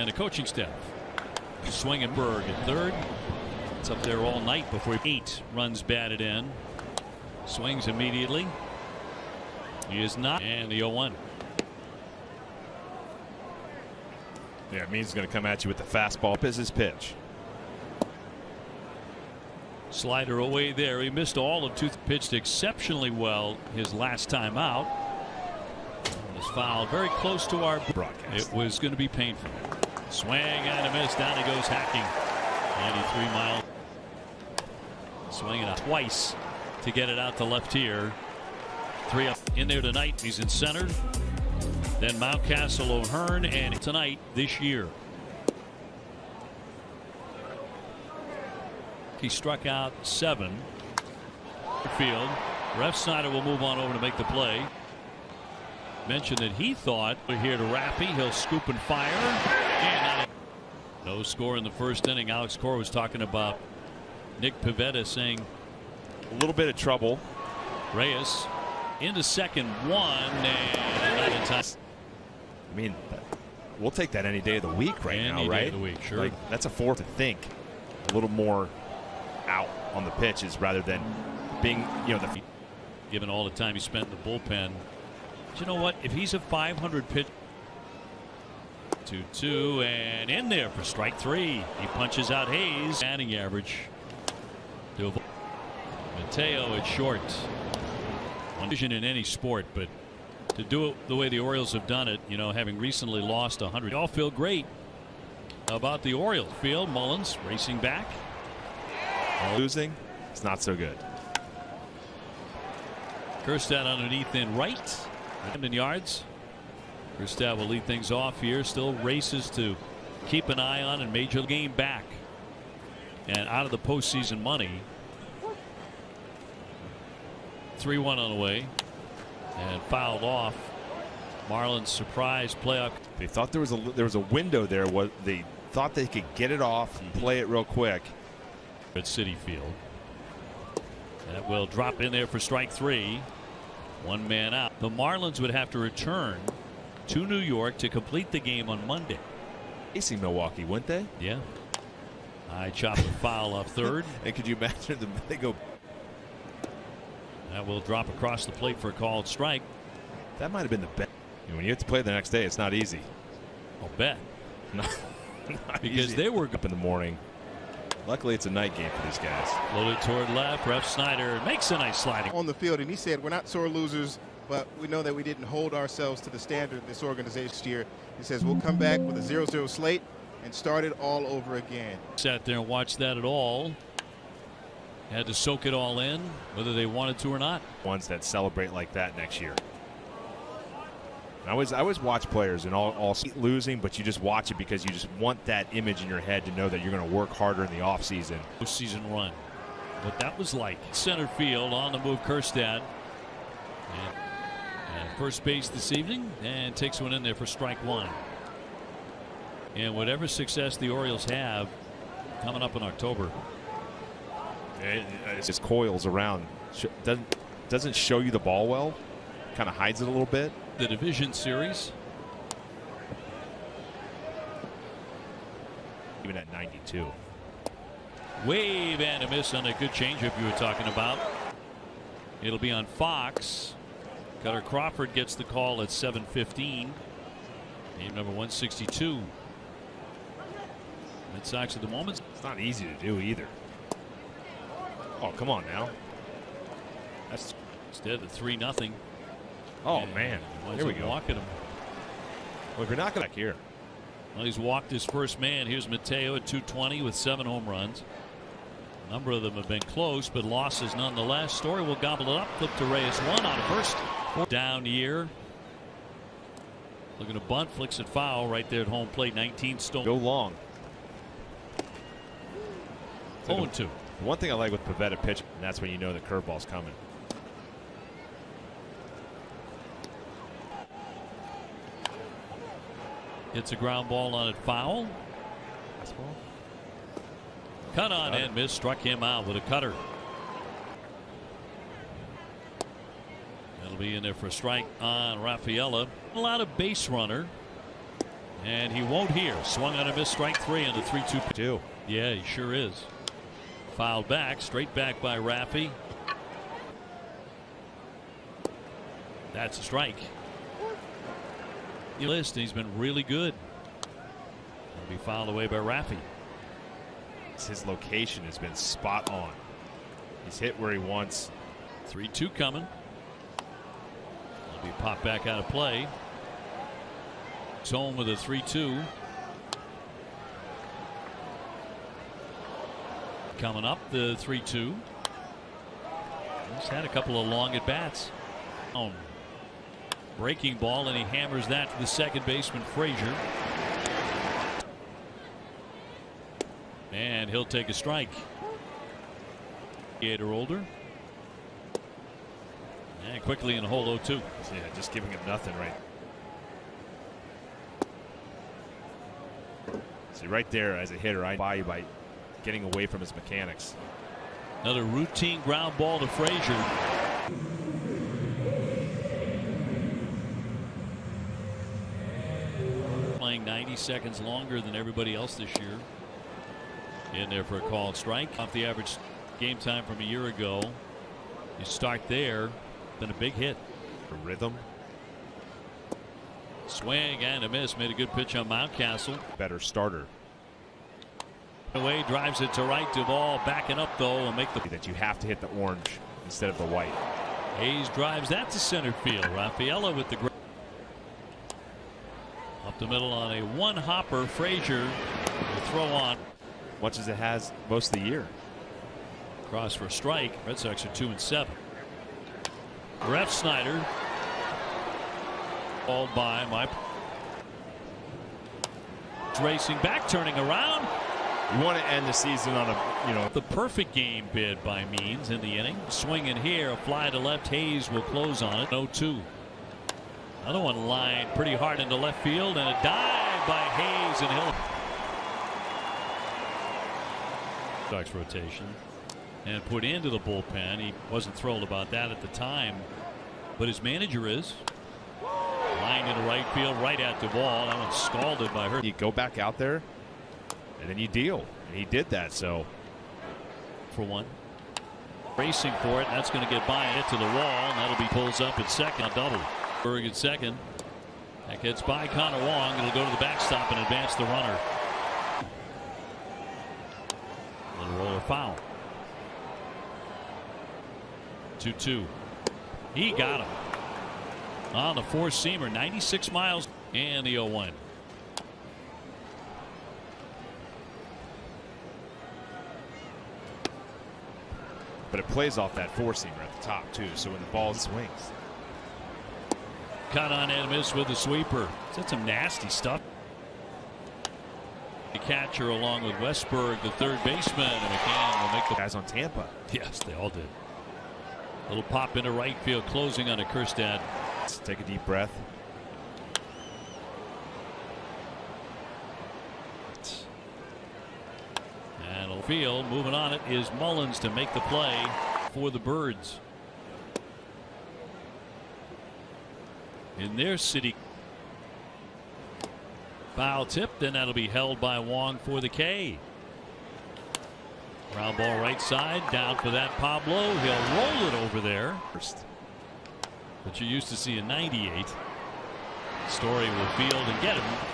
and the coaching staff. Swinging Berg at third. It's up there all night before 8 runs batted in. Swings immediately. He is not. And the 0-1. Yeah, it means he's going to come at you with the fastball. Is his pitch. Slider away there. He missed all of two. Pitched exceptionally well his last time out. Was fouled very close to our broadcast. It was going to be painful. Swing and a miss. Down he goes hacking. 93 miles. Swinging it twice to get it out to left here. 3 up in there tonight. He's in center. Then Mountcastle, O'Hearn, and tonight this year. He struck out 7. Field. Ref Snyder will move on over to make the play. Mentioned that he thought we're here to Rappy. He'll scoop and fire. And no score in the first inning. Alex Cora was talking about Nick Pivetta saying a little bit of trouble. Reyes into second, 1, and not in time. I mean, we'll take that any day of the week right now, right? Any day of the week, sure. Like, that's a fourth to think a little more out on the pitches rather than being, given all the time he spent in the bullpen. But you know what? If he's a 500 pitch. 2-2 and in there for strike 3. He punches out Hayes. Batting average. Mateo at short. One vision in any sport, but to do it the way the Orioles have done it, having recently lost 100. They all feel great about the Orioles. Field, Mullins racing back. Losing, it's not so good. Kjerstad underneath in right. In yards. Kjerstad will lead things off here. Still races to keep an eye on and major game back. And out of the postseason money. 3-1 on the way. And fouled off. Marlins surprise playoff. They thought there was a window there. They thought they could get it off and play it real quick. At Citi Field. That will drop in there for strike 3. 1 man out. The Marlins would have to return to New York to complete the game on Monday. Facing Milwaukee, wouldn't they? Yeah. I chop the foul off third. And could you imagine them? They go. That will drop across the plate for a called strike. That might have been the best. When you have to play the next day, it's not easy. I'll bet. Not because easy. They were up in the morning. Luckily, it's a night game for these guys. Loaded toward left. Ref Snyder makes a nice sliding on the field, and he said, "We're not sore losers, but we know that we didn't hold ourselves to the standard of this organization this year." He says, "We'll come back with a 0-0 slate and start it all over again." Sat there and watched that at all. Had to soak it all in, whether they wanted to or not. Ones that celebrate like that next year. I always watch players and all losing, but you just watch it because you just want that image in your head to know that you're going to work harder in the offseason. Postseason run. What that was like. Center field on the move, Kjerstad. And first base this evening and takes one in there for strike 1. And whatever success the Orioles have coming up in October. It just coils around. Doesn't show you the ball well. Kind of hides it a little bit. The division series. Even at 92. Wave and a miss on a good changeup you were talking about. It'll be on Fox. Cutter Crawford gets the call at 7:15. Game number 162. Red Sox at the moment. It's not easy to do either. Oh, come on now. That's instead of 3-0. Oh, man. Here we go. Walking him. Well, if you're not going back here. Well, he's walked his first man. Here's Mateo at 220 with 7 home runs. A number of them have been close, but losses nonetheless. Story will gobble it up. Flip to Reyes 1 on first. Down year. Looking to bunt. Flicks it foul right there at home plate. 19 stone. Go long. 0-2. The one thing I like with Pivetta pitch, and that's when you know the curveball's coming. Hits a ground ball on it, foul. Cut on and miss, struck him out with a cutter. That'll be in there for a strike on Rafaela. A lot of base runner. And he won't hear. Swung on a miss, strike three on the 3-2. Yeah, he sure is. Fouled back, straight back by Raffy. That's a strike. He's been really good. He'll be fouled away by Raffy. His location has been spot on. He's hit where he wants. 3-2 coming. He'll be popped back out of play. It's home with a 3-2. Coming up, the 3-2. He's had a couple of long at bats. Breaking ball, and he hammers that to the second baseman, Frazier. And he'll take a strike. Gator older. And quickly in the hole 0-2. Yeah, just giving him nothing right. See, right there as a hitter, I buy you by getting away from his mechanics. Another routine ground ball to Frazier. Playing 90 seconds longer than everybody else this year. In there for a called strike. Off the average game time from a year ago. You start there, then a big hit. A rhythm. Swing and a miss. Made a good pitch on Mountcastle. Better starter. Away, drives it to right. Duvall backing up though and make the that you have to hit the orange instead of the white. Hayes drives that to center field. Raffaella with the up the middle on a one hopper. Frazier will throw on. Much as it has most of the year. Cross for a strike. Red Sox are 2-7. Brett Snyder called by my racing back, turning around. You want to end the season on a, the perfect game bid by Means in the inning. Swinging here, a fly to left. Hayes will close on it. 0-2. Another one lined pretty hard into left field, and a dive by Hayes, and he'll Sox rotation and put into the bullpen. He wasn't thrilled about that at the time, but his manager is. Line into right field, right at the ball. That one's scalded by her. You go back out there, and then you deal, and he did that. So for one, racing for it, and that's going to get by and hit to the wall, and that'll be pulls up at second. A double. Berg at second. That gets by Connor Wong. It'll go to the backstop and advance the runner. Little roller foul. 2-2. He got him on the four-seamer. 96 miles and the 0-1. But it plays off that four-seamer at the top too. So when the ball swings. Cut on and miss with the sweeper. That's some nasty stuff. The catcher along with Westberg, the third baseman, and McCann will make the guys on Tampa. Yes, they all did. Little pop into right field, closing on a Kerstad. Let's take a deep breath. And field moving on it is Mullins to make the play for the Birds. In their city. Foul tip, then that'll be held by Wong for the K. Ground ball right side, down for that Pablo. He'll roll it over there. But you used to see a 98. Story will field and get him.